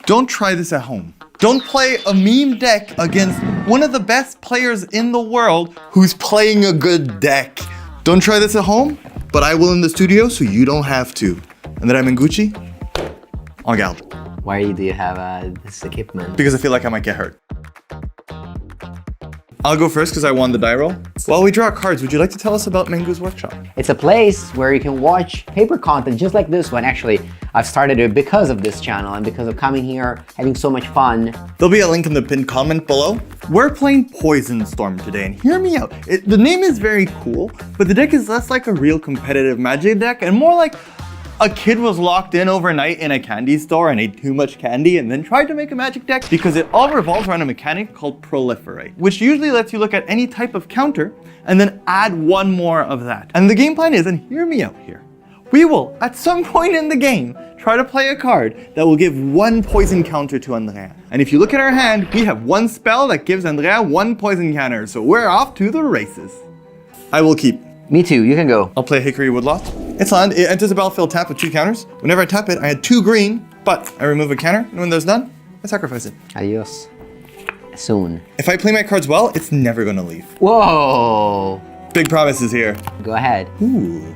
Don't try this at home. Don't play a meme deck against one of the best players in the world who's playing a good deck. Don't try this at home, but I will in the studio so you don't have to. And then I'm Mengucci. En garde. Why do you have this equipment? Because I feel like I might get hurt. I'll go first because I won the die roll. While we draw cards, would you like to tell us about Mengu's workshop? It's a place where you can watch paper content just like this one. Actually, I've started it because of this channel and because of coming here, having so much fun. There'll be a link in the pinned comment below. We're playing Poison Storm today, and hear me out. The name is very cool, but the deck is less like a real competitive Magic deck and more like a kid was locked in overnight in a candy store and ate too much candy and then tried to make a Magic deck because it all revolves around a mechanic called proliferate, which usually lets you look at any type of counter and then add one more of that. And the game plan is, and hear me out here, we will, at some point in the game, try to play a card that will give one poison counter to Andrea. And if you look at our hand, we have one spell that gives Andrea one poison counter, so we're off to the races. I will keep. Me too, you can go. I'll play Hickory Woodlot. It's land, it enters the battlefield tapped with 2 counters. Whenever I tap it, I had 2 green, but I remove a counter, and when there's none, I sacrifice it. Adios. Soon. If I play my cards well, it's never gonna leave. Whoa! Big promises here. Go ahead. Ooh.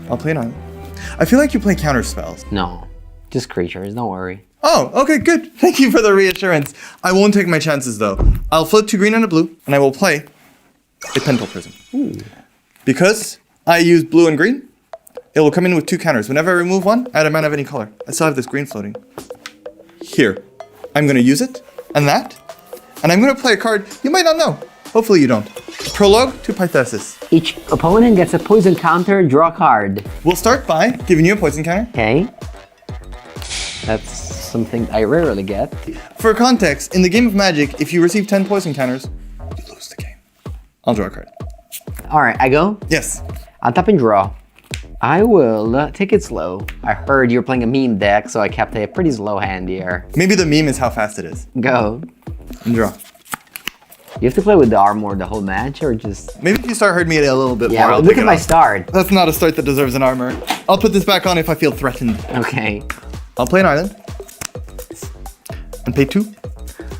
I'll play an island. I feel like you play counter spells. No, just creatures, don't worry. Oh, okay, good. Thank you for the reassurance. I won't take my chances though. I'll flip 2 green and a blue, and I will play a Pentel Prism. Ooh. Because I use blue and green, it will come in with 2 counters. Whenever I remove one, add a mana of any color. I still have this green floating. Here. I'm gonna use it, and that, and I'm gonna play a card you might not know. Hopefully you don't. Prologue to Pythesis. Each opponent gets a poison counter, draw a card. We'll start by giving you a poison counter. Okay. That's something I rarely get. For context, in the game of Magic, if you receive 10 poison counters, you lose the game. I'll draw a card. All right, I go? Yes. I'll tap and draw. I will take it slow. I heard you're playing a meme deck, so I kept a pretty slow hand here. Maybe the meme is how fast it is. Go. And draw. You have to play with the armor the whole match, or just... Maybe if you start hurting me a little bit more, Yeah, I'll look pick at it my up. start. That's not a start that deserves an armor. I'll put this back on if I feel threatened. Okay. I'll play an island. And pay 2.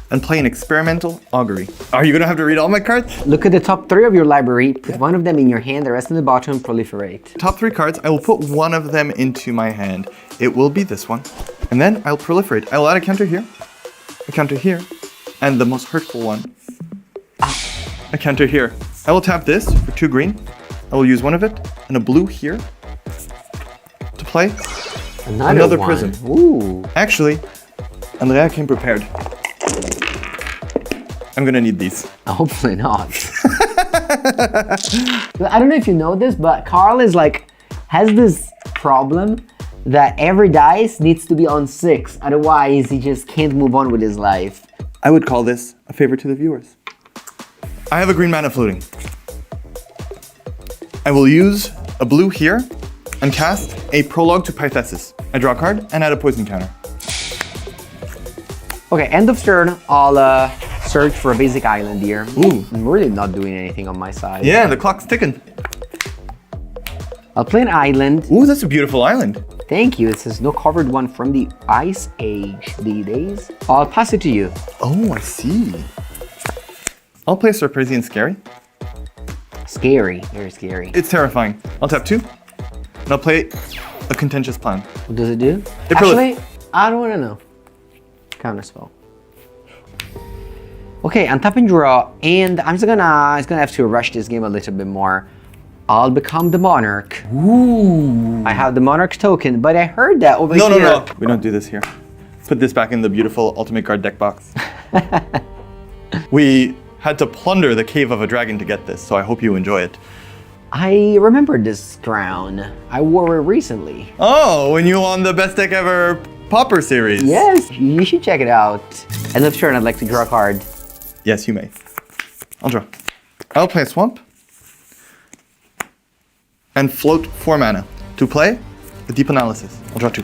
And play an experimental augury. Are you gonna have to read all my cards? Look at the top 3 of your library, put one of them in your hand, the rest in the bottom, proliferate. Top 3 cards, I will put one of them into my hand. It will be this one. And then I'll proliferate. I will add a counter here, a counter here, and the most hurtful one, a counter here. I will tap this for 2 green. I will use one of it and a blue here to play another one. prism. Ooh. Actually, Andrea came prepared. I'm gonna need these. Hopefully not. I don't know if you know this, but Carl is has this problem that every dice needs to be on 6. Otherwise, he just can't move on with his life. I would call this a favor to the viewers. I have a green mana floating. I will use a blue here and cast a Prologue to Pythesis. I draw a card and add a poison counter. Okay, end of turn, I'll search for a basic island here. Ooh. I'm really not doing anything on my side. Yeah, the clock's ticking. I'll play an island. Ooh, that's a beautiful island. Thank you. It says no covered one from the Ice Age these days. I'll pass it to you. Oh, I see. I'll play Surpresian Scary. Scary, very scary. It's terrifying. I'll tap 2, and I'll play a Contentious Plan. What does it do? It Actually, I don't want to know. Counterspell. Okay, untap and draw, and I'm just gonna have to rush this game a little bit more. I'll become the Monarch. Ooh. I have the Monarch token, but I heard that over here. No. We don't do this here. Put this back in the beautiful Ultimate Card deck box. We had to plunder the cave of a dragon to get this, so I hope you enjoy it. I remember this crown. I wore it recently. Oh, when you won the Best Deck Ever Pauper series. Yes, you should check it out. End of turn, I'd like to draw a card. Yes, you may. I'll draw. I'll play a Swamp and float 4 mana to play a Deep Analysis. I'll draw 2.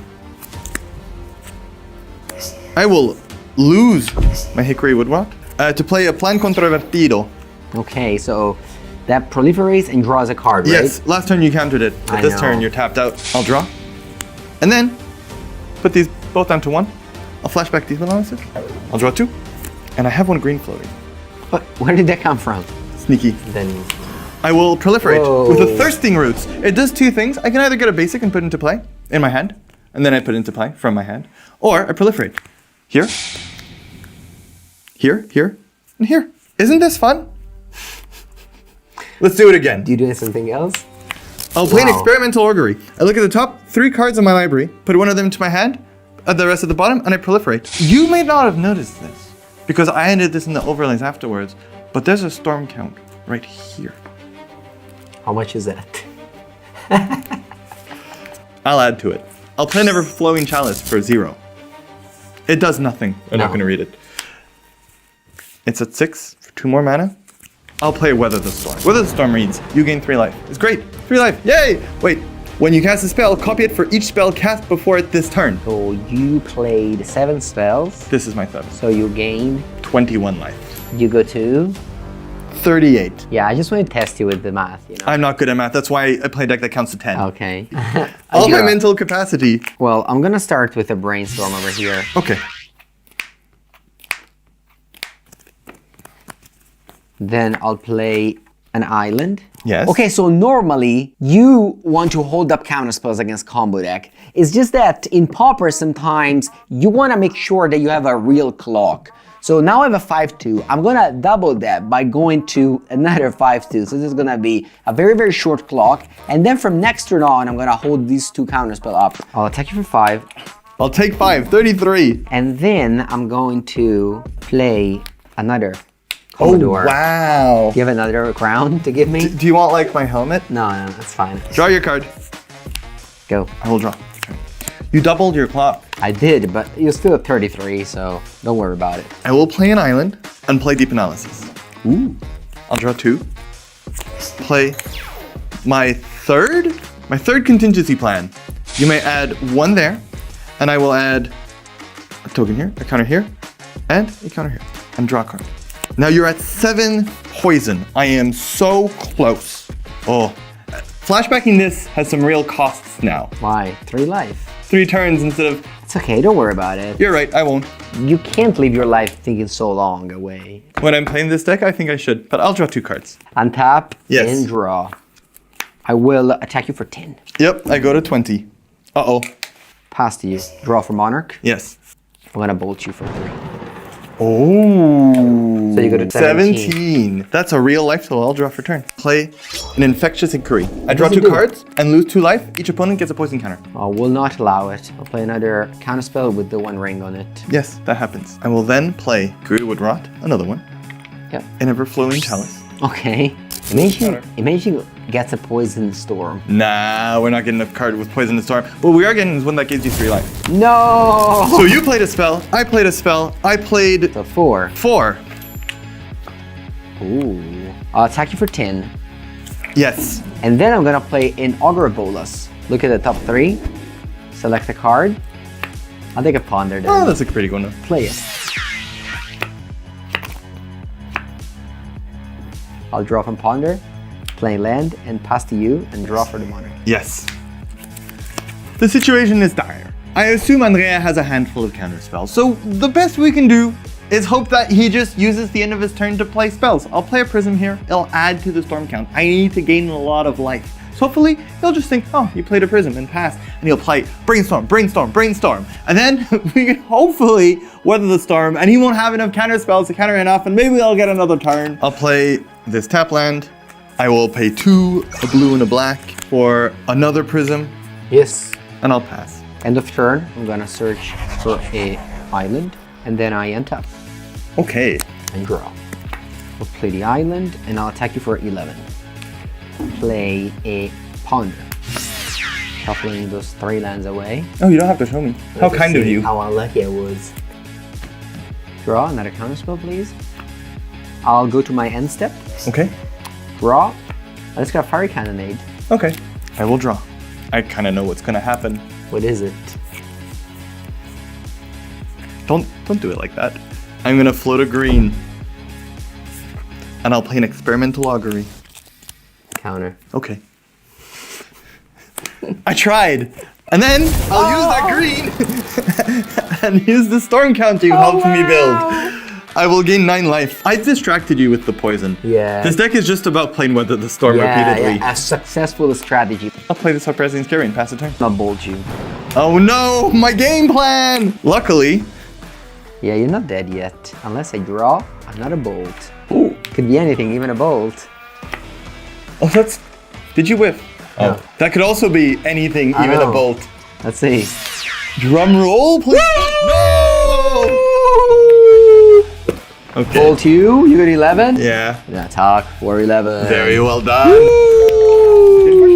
I will lose my Hickory Woodrot to play a Plan Controvertido. Okay, so that proliferates and draws a card, right? Yes, last turn you countered it, but I this know. turn you're tapped out. I'll draw. And then put these both down to 1. I'll flashback Deep Analysis. I'll draw 2. And I have 1 green floating. What? Where did that come from? Sneaky. Then I will proliferate Whoa. with the Thirsting Roots. It does 2 things. I can either get a basic and put into play in my hand, and then I put it into play from my hand, or I proliferate. Here, here, here, and here. Isn't this fun? Let's do it again. you doing something else? I'll play an Wow. experimental augury. I look at the top 3 cards in my library, put 1 of them into my hand, the rest at the bottom, and I proliferate. You may not have noticed this, because I ended this in the overlays afterwards, but there's a storm count right here. How much is that? I'll add to it. I'll play an Ever-Flowing Chalice for 0. It does nothing. I'm not No. going to read it. It's at 6 for 2 more mana. I'll play Weather the Storm. Weather the Storm reads, you gain 3 life. It's great. 3 life. Yay! Wait. When you cast a spell, copy it for each spell cast before it this turn. So you played 7 spells. This is my 7. So you gain. 21 life. You go to. 38. Yeah, I just want to test you with the math. You know. I'm not good at math. That's why I play a deck that counts to 10. Okay. All my Yeah. mental capacity. Well, I'm gonna start with a brainstorm over here. Okay. Then I'll play an island. Yes. Okay, so normally you want to hold up counter spells against combo deck. It's just that in Pauper sometimes you want to make sure that you have a real clock. So now I have a 5-2. I'm gonna double that by going to another 5-2. So this is gonna be a very, very short clock. And then from next turn on, I'm gonna hold these 2 counter spell up. I'll attack you for 5. I'll take 5. 33. And then I'm going to play another Oh, Commodore. wow. You have another crown to give me? Do you want like my helmet? No, that's fine. Draw your card. Go. I will draw. You doubled your clock. I did, but you're still at 33, so don't worry about it. I will play an island and play Deep Analysis. Ooh. I'll draw 2. Play my third contingency plan. You may add 1 there, and I will add a token here, a counter here, and a counter here, and draw a card. Now you're at 7 poison. I am so close. Oh, flashbacking this has some real costs now. Why? 3 life. 3 turns instead of. It's okay, don't worry about it. You're right, I won't. You can't live your life thinking so long away. When I'm playing this deck, I think I should, but I'll draw 2 cards. Untap Yes. and draw. I will attack you for 10. Yep, I go to 20. Uh-oh. Pass to you. Draw for Monarch. Yes. I'm gonna bolt you for 3. Oh. So you go to 17. 17. That's a real life total. I'll draw for turn. Play an Infectious Inquiry. I draw does it 2 do? cards and lose 2 life. Each opponent gets a poison counter. I will not allow it. I'll play another counterspell with the 1 ring on it. Yes, that happens. I will then play Greenwood Rot, another one, Yep. an Ever-Flowing Chalice. Okay. Imagine gets a poison storm. Nah, we're not getting a card with Poison Storm. What we are getting is one that gives you 3 life. No! So you played a spell, I played a spell, I played So 4. 4. Ooh. I'll attack you for 10. Yes. And then I'm gonna play an Augur Bolus. Look at the top 3. Select a card. I'll take a Ponder then. Oh, that's a pretty good one. Play it. I'll draw from Ponder, play land, and pass to you, and draw for the Monarch. Yes. The situation is dire. I assume Andrea has a handful of counter spells, so the best we can do is hope that he just uses the end of his turn to play spells. I'll play a Prism here. It'll add to the storm count. I need to gain a lot of life. So hopefully he'll just think, oh, you played a Prism and pass, and he'll play Brainstorm, Brainstorm, Brainstorm. And then we can hopefully weather the storm, and he won't have enough counter spells to counter enough, and maybe I'll get another turn. I'll play this tap land. I will pay 2, a blue and a black, for another Prism, Yes. and I'll pass. End of turn, I'm gonna search for a island, and then I untap Okay. and draw. We'll play the island, and I'll attack you for 11. Play a Ponder. Shuffling those 3 lands away. Oh, you don't have to show me. How kind of you. How unlucky I was. Draw another counterspell, please. I'll go to my end step. Okay. Draw. I just got a Fiery Cannonade. Okay. I will draw. I kind of know what's gonna happen. What is it? Don't do it like that. I'm gonna float a green, and I'll play an experimental augury. Counter. Okay. I tried, and then I'll use that green and use the storm counter you helped me build. I will gain 9 life. I distracted you with the poison. Yeah. This deck is just about playing Weather the Storm repeatedly. Yeah, a successful strategy. I'll play this Surprising Scary and pass the turn. Not bold you. Oh no, my game plan! Luckily. Yeah, you're not dead yet. Unless I draw another bolt. Ooh. Could be anything, even a bolt. Oh, that's... Did you whiff? No. Oh, that could also be anything, even a know. bolt. Let's see. Drum roll, please. No! Okay. Bolt you got 11? Yeah. Yeah, talk for 11. Very well done.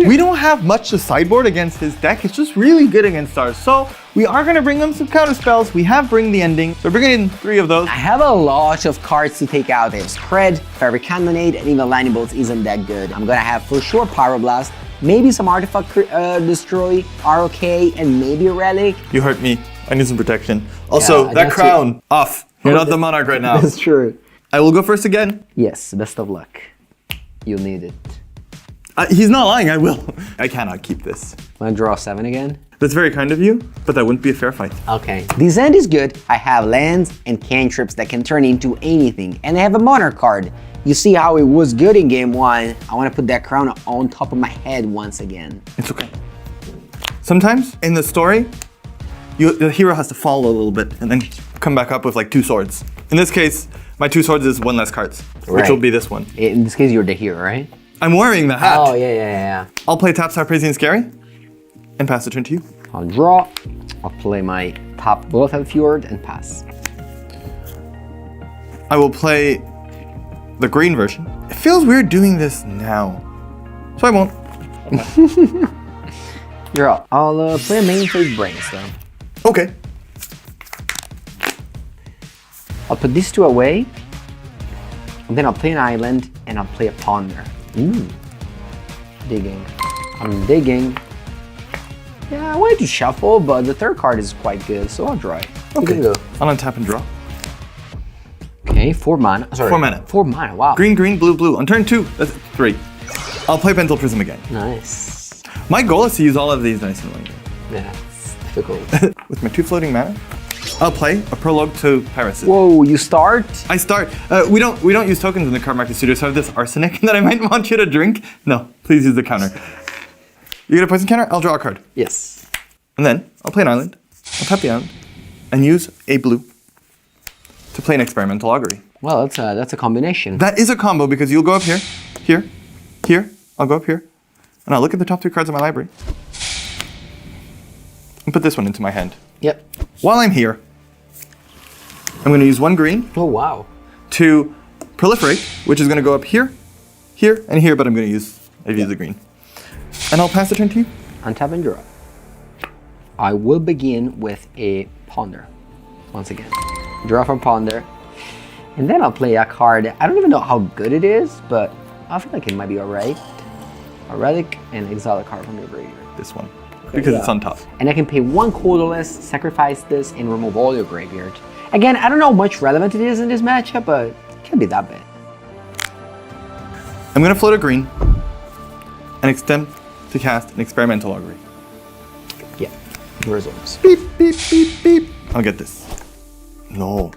We don't have much to sideboard against his deck. It's just really good against ours. So we are going to bring him some counter spells. We have Bring the Ending. So we're bringing in 3 of those. I have a lot of cards to take out. There's Cred, Fabric Cannonade, and even Lightning Bolts isn't that good. I'm going to have for sure Pyroblast, maybe some Artifact Destroy, ROK, and maybe a Relic. You hurt me. I need some protection. Also, Yeah, that crown, off. You're not the monarch right now. That's true. I will go first again. Yes, best of luck. You'll need it. He's not lying, I will. I cannot keep this. Wanna draw 7 again? That's very kind of you, but that wouldn't be a fair fight. Okay. This end is good. I have lands and cantrips that can turn into anything, and I have a monarch card. You see how it was good in game 1. I want to put that crown on top of my head once again. It's okay. Sometimes in the story, the hero has to fall a little bit and then come back up with like 2 swords. In this case, my 2 swords is 1 less cards, which will be this one. In this case, you're the hero, right? I'm wearing the hat. Oh, yeah. I'll play Tap Star Crazy and Scary and pass the turn to you. I'll draw. I'll play my top Bullet Fjord and pass. I will play the green version. It feels weird doing this now, so I won't. Draw. I'll play a main phase Brainstorm. Okay. I'll put these 2 away, and then I'll play an island, and I'll play a Ponder. Ooh. Digging. I'm digging. Yeah, I wanted to shuffle, but the 3rd card is quite good, so I'll draw it. Okay. I'll untap and draw. Okay, 4 mana. Sorry. 4 mana. 4 mana, wow. Green, green, blue, blue. On turn 2, that's 3. I'll play Pentel Prism again. Nice. My goal is to use all of these nice in one game. Yeah, it's difficult. With my 2 floating mana, I'll play a Prologue to Piracy. Whoa, you start? I start. We don't use tokens in the Cardmarket studio, so I have this arsenic that I might want you to drink. No, please use the counter. You get a poison counter? I'll draw a card. Yes. And then I'll play an island. I'll tap the island and use a blue to play an experimental augury. Well, that's a combination. That is a combo because you'll go up here, here, here. I'll go up here, and I'll look at the top 3 cards of my library and put this one into my hand. Yep. While I'm here, I'm going to use 1 green Oh, wow. to proliferate, which is going to go up here, here, and here, but I'm going to use the green. And I'll pass the turn to you. Untap and draw. I will begin with a Ponder. Once again. Draw from Ponder. And then I'll play a card. I don't even know how good it is, but I feel like it might be alright. A Relic and exile a card from your graveyard. This one, because it's on top. And I can pay 1 colorless, sacrifice this, and remove all your graveyard. Again, I don't know how much relevant it is in this matchup, but it can't be that bad. I'm going to float a green and attempt to cast an experimental augury. Yeah, the results. Beep, beep, beep, beep. I'll get this. No,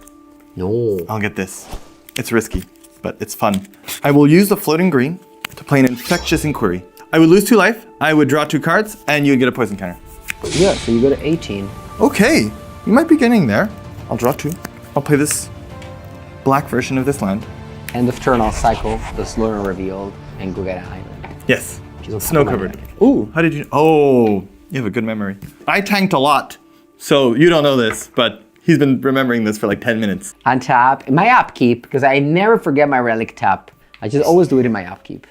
No. I'll get this. It's risky, but it's fun. I will use the floating green to play an infectious inquiry. I would lose 2 life, I would draw 2 cards, and you would get a poison counter. Yeah, so you go to 18. Okay, you might be getting there. I'll draw 2. I'll play this black version of this land. End of turn, I'll cycle the Slaughter Revealed and go get an island. Yes, She's on top snow of my covered. deck. Ooh, how did you? Oh, you have a good memory. I tanked a lot, so you don't know this, but he's been remembering this for like 10 minutes. Untap, in my upkeep, because I never forget my Relic tap. I just always do it in my upkeep.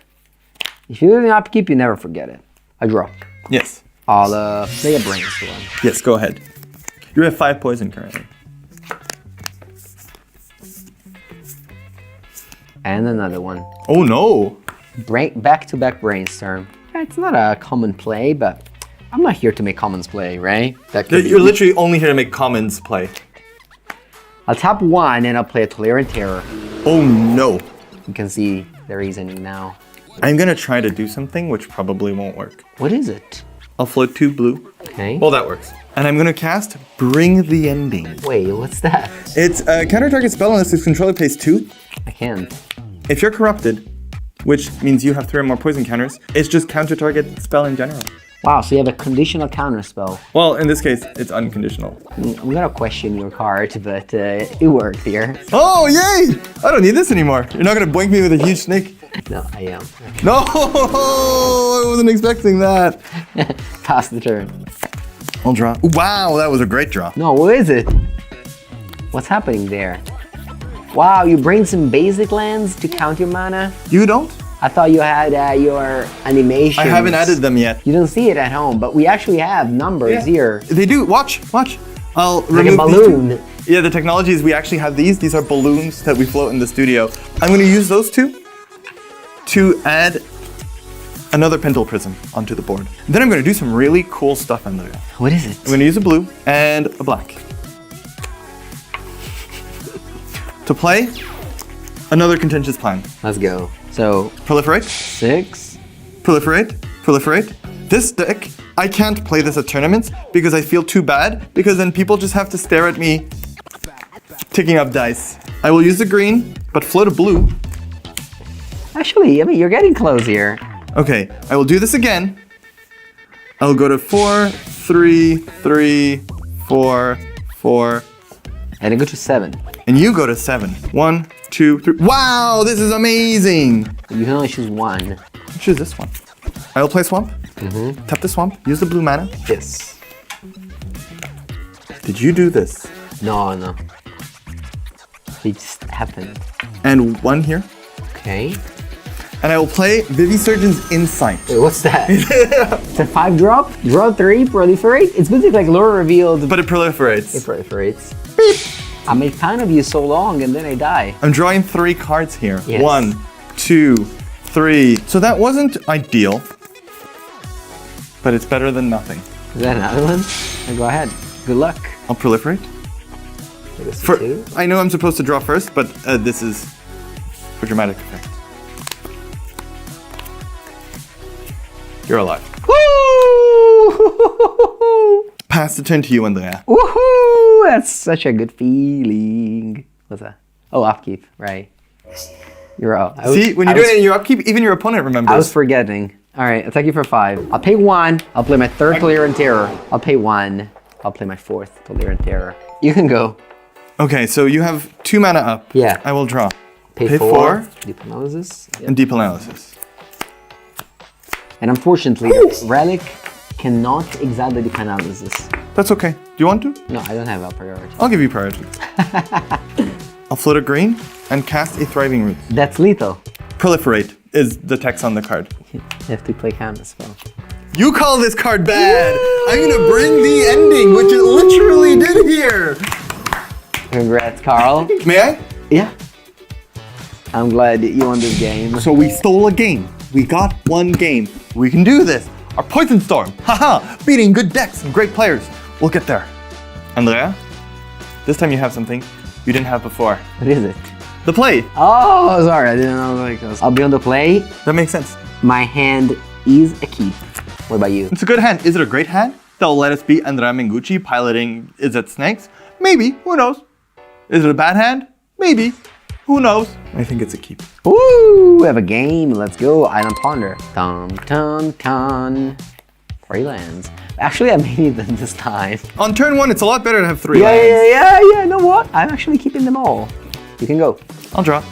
If you do it in the upkeep, you never forget it. I draw. Yes. I'll play a Brainstorm. Yes, go ahead. You have 5 poison currently. And another one. Oh no! Back-to-back Brainstorm. It's not a common play, but I'm not here to make commons play, right? That could You're literally only here to make commons play. I'll tap 1 and I'll play a Tolerant Terror. Oh no! You can see the reasoning now. I'm gonna try to do something which probably won't work. What is it? I'll float 2 blue. Okay. Well, that works. And I'm gonna cast Bring the Ending. Wait, what's that? It's a counter target spell unless this controller pays 2. I can't. If you're corrupted, which means you have 3 or more poison counters, it's just counter target spell in general. Wow, so you have a conditional counter spell. Well, in this case, it's unconditional. I'm gonna question your card, but it worked here. Oh, yay! I don't need this anymore. You're not gonna boink me with a huge snake. No, I am. No, I wasn't expecting that. Pass the turn. I'll draw. Wow, that was a great draw. No, what is it? What's happening there? Wow, you bring some basic lands to count your mana? You don't? I thought you had your animations. I haven't added them yet. You don't see it at home, but we actually have numbers here. They do. Watch. I'll Like remove a balloon. These two. Yeah, the technology is we actually have these. These are balloons that we float in the studio. I'm going to use those two to add another Pentel Prism onto the board. Then I'm going to do some really cool stuff in there. What is it? I'm going to use a blue and a black. To play another contentious plan. Let's go. So, Proliferate. 6. Proliferate. This deck, I can't play this at tournaments because I feel too bad because then people just have to stare at me ticking up dice. I will use the green, but float a blue. Actually, I mean, you're getting close here. Okay, I will do this again. I'll go to 4, 3, 3, 4, 4. And I go to 7. And you go to 7. 1, 2, 3. Wow, this is amazing! You can only choose one. Choose this one. I will play Swamp. Tap the Swamp. Use the blue mana. Yes. Did you do this? No. It just happened. And 1 here. Okay. And I will play Vivisurgeon's Insight. Wait, what's that? It's a 5-drop. Draw 3, proliferate. It's basically like lore revealed. But it proliferates. It proliferates. Beep. I made fun of you so long and then I die. I'm drawing 3 cards here. Yes. 1, 2, 3. So that wasn't ideal, but it's better than nothing. Is that another one? Then go ahead. Good luck. I'll proliferate. For 2. I know I'm supposed to draw first, but this is for dramatic effect. You're alive. Woo! Pass the turn to you, Andrea. Woohoo! That's such a good feeling. What's that? Oh, upkeep, right. You're out. See, when you're doing it in your upkeep, even your opponent remembers. I was forgetting. All right, I'll take you for 5. I'll pay 1. I'll play my 3rd Player in Terror. I'll pay 1. I'll play my 4th Player in Terror. You can go. Okay, so you have 2 mana up. Yeah. I will draw. Pay 4. Deep Analysis. Yep. And Deep Analysis. And unfortunately, Relic cannot exile the Deep Analysis. That's okay. Do you want to? No, I don't have a priority. I'll give you priority. I'll float a green and cast a Thriving Root. That's lethal. Proliferate is the text on the card. You have to play counter spell. You call this card bad! I'm gonna bring the ending, which it literally did here! Congrats, Carl. May I? Yeah. I'm glad that you won this game. So we stole a game. We got 1 game. We can do this. Our Poison Storm. Haha! Beating good decks and great players. We'll get there. Andrea, this time you have something you didn't have before. What is it? The play. Oh, sorry, I didn't know like this. I'll be on the play. That makes sense. My hand is a keep. What about you? It's a good hand. Is it a great hand? That'll let us beat Andrea Mengucci piloting Is It Snakes? Maybe. Who knows? Is it a bad hand? Maybe. Who knows? I think it's a keep. Woo! We have a game. Let's go. Island Ponder. Dun. 3 lands. Actually, I made them this time. On turn 1, it's a lot better to have 3 lands. Yeah. You know what? I'm actually keeping them all. You can go. I'll draw.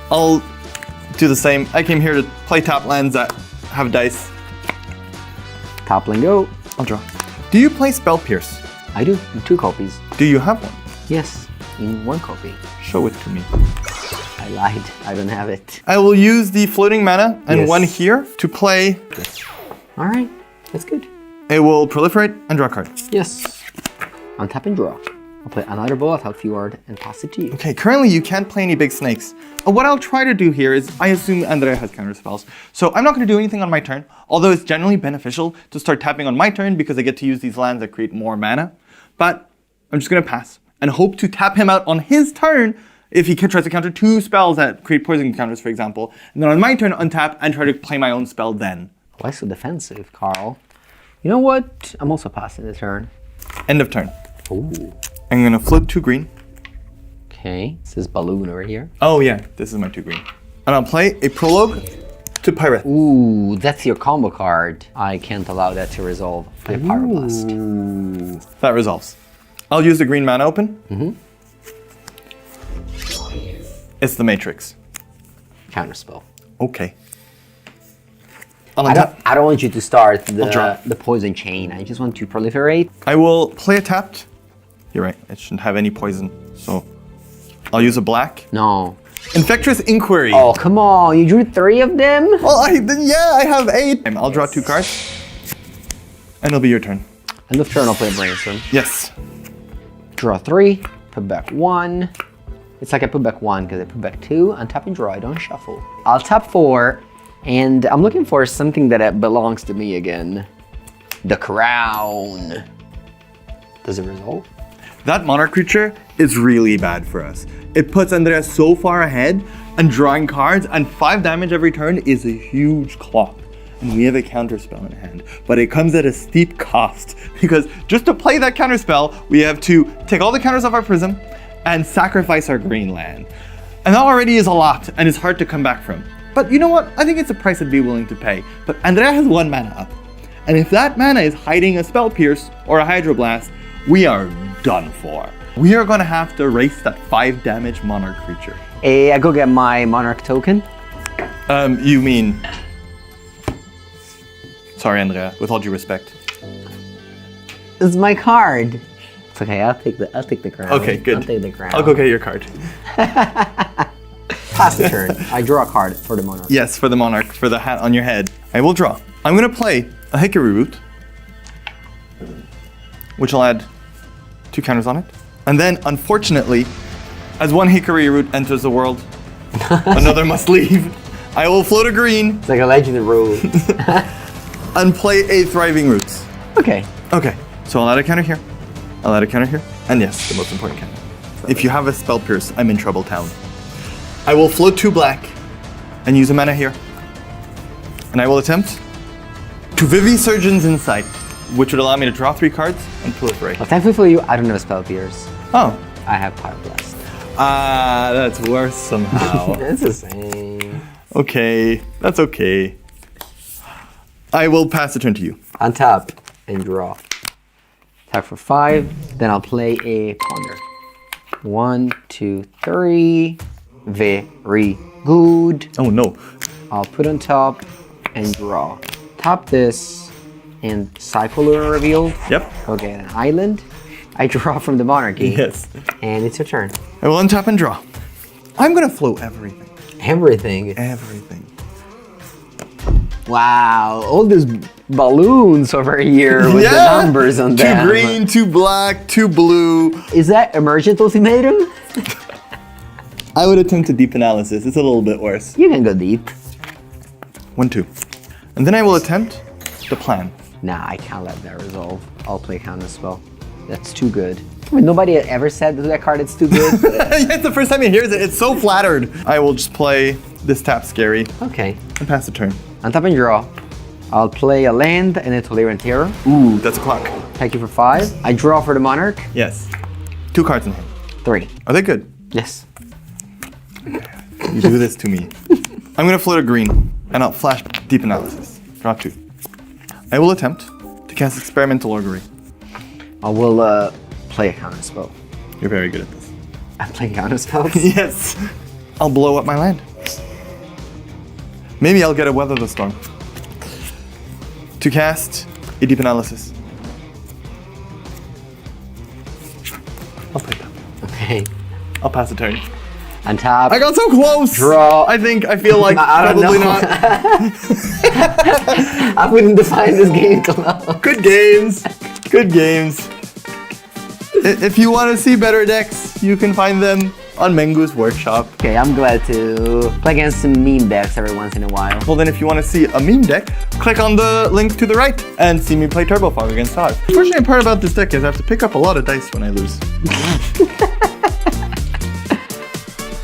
I'll do the same. I came here to play top lands that have dice. Top lane, go. I'll draw. Do you play Spell Pierce? I do. In 2 copies. Do you have one? Yes. In 1 copy. Show it to me. I lied. I don't have it. I will use the floating mana and Yes. 1 here to play this. All right. That's good. It will proliferate and draw a card. Yes. Untap and draw. I'll play another Bullet Fjord and pass it to you. Okay, currently you can't play any big snakes. What I'll try to do here is, I assume Andrea has counter spells, so I'm not going to do anything on my turn, although it's generally beneficial to start tapping on my turn because I get to use these lands that create more mana. But I'm just going to pass and hope to tap him out on his turn if he tries to counter 2 spells that create poison counters, for example, and then on my turn untap and try to play my own spell then. Why so defensive, Carl? You know what? I'm also passing the turn. End of turn. Ooh. I'm gonna float 2 green. Okay, this is balloon over here. Oh yeah, this is my 2 green. And I'll play a prologue to Pirate. Ooh, that's your combo card. I can't allow that to resolve. Play Pyroblast. Ooh. That resolves. I'll use the green mana open. It's the Matrix. Counterspell. Okay. I don't want you to start draw. the poison chain. I just want to proliferate. I will play a tapped. You're right, it shouldn't have any poison. So I'll use a black. No. Infectious Inquiry. Oh, come on. You drew 3 of them? Well, I have 8. I'll draw 2 cards. And it'll be your turn. End of turn, I'll play Brainstorm. Yes. Draw 3, put back 1. It's like I put back 1 because I put back 2. Untap and draw, I don't shuffle. I'll tap 4, and I'm looking for something that belongs to me again. The Crown. Does it resolve? That Monarch creature is really bad for us. It puts Andrea so far ahead, and drawing cards, and 5 damage every turn is a huge clock. And we have a counterspell in hand, but it comes at a steep cost, because just to play that counterspell, we have to take all the counters off our Prism and sacrifice our green land. And that already is a lot, and it's hard to come back from. But you know what? I think it's a price I'd be willing to pay. But Andrea has 1 mana up. And if that mana is hiding a Spell Pierce or a Hydroblast, we are done for. We are gonna have to race that 5 damage Monarch creature. Hey, I go get my Monarch token. You mean... Sorry, Andrea, with all due respect. It's my card. It's okay, I'll take the crown. Okay, good. I'll take the crown. I'll go get your card. Pass the turn. I draw a card for the Monarch. Yes, for the Monarch, for the hat on your head. I will draw. I'm gonna play a Hickory Root, which will add 2 counters on it. And then, unfortunately, as 1 Hickory Root enters the world, another must leave. I will float a green. It's like a Legend of Root. And play a Thriving Roots. Okay. Okay, so I'll add a counter here. I'll add a counter here. And yes, the most important counter. If you have a Spell Pierce, I'm in trouble town. I will float 2 black and use a mana here. And I will attempt to Vivi-Surgeon's Insight, which would allow me to draw 3 cards and proliferate. Well, thankfully for you, I don't have Spell Pierce. Oh. I have Pyroblast. Ah, that's worse somehow. It's the same. Okay, that's okay. I will pass the turn to you. Untap and draw. Tap for 5, then I'll play a Ponder. 1, 2, 3. Very good. Oh no. I'll put on top and draw. Tap this and Cycle Lunar Reveal. Yep. Okay, an island. I draw from the Monarchy. Yes. And it's your turn. I will untap and draw. I'm gonna float everything. Everything. Everything. Wow, all these balloons over here with the numbers on them. 2 green, 2 black, 2 blue. Is that Emergent Ultimatum? I would attempt a deep analysis. It's a little bit worse. You can go deep. 1, 2. And then I will attempt the plan. Nah, I can't let that resolve. I'll play Counterspell. That's too good. I mean, nobody had ever said to that card it's too good. Yeah, it's the first time he hears it. It's so flattered. I will just play this tap scary Okay. and pass the turn. Untap and draw. I'll play a land and a Tolarian Terror. Ooh, that's a clock. Thank you for 5. I draw for the Monarch. Yes. 2 cards in hand. 3. Are they good? Yes. You do this to me. I'm gonna float a green and I'll flash deep analysis. Draw 2. I will attempt to cast Experimental Augury. I will play a Counterspell. You're very good at this. I'm playing Counterspells? Yes. I'll blow up my land. Maybe I'll get a Weather the Storm. To cast a deep analysis. I'll play that. Okay. I'll pass the turn. Untap. I got so close! Draw. I feel like I don't probably know. not. I wouldn't define this game club. Good games. Good games. If you want to see better decks, you can find them on Mengu's workshop. Okay, I'm glad to play against some meme decks every once in a while. Well then if you want to see a meme deck, click on the link to the right and see me play Turbo Fog against Todd. The frustrating part about this deck is I have to pick up a lot of dice when I lose.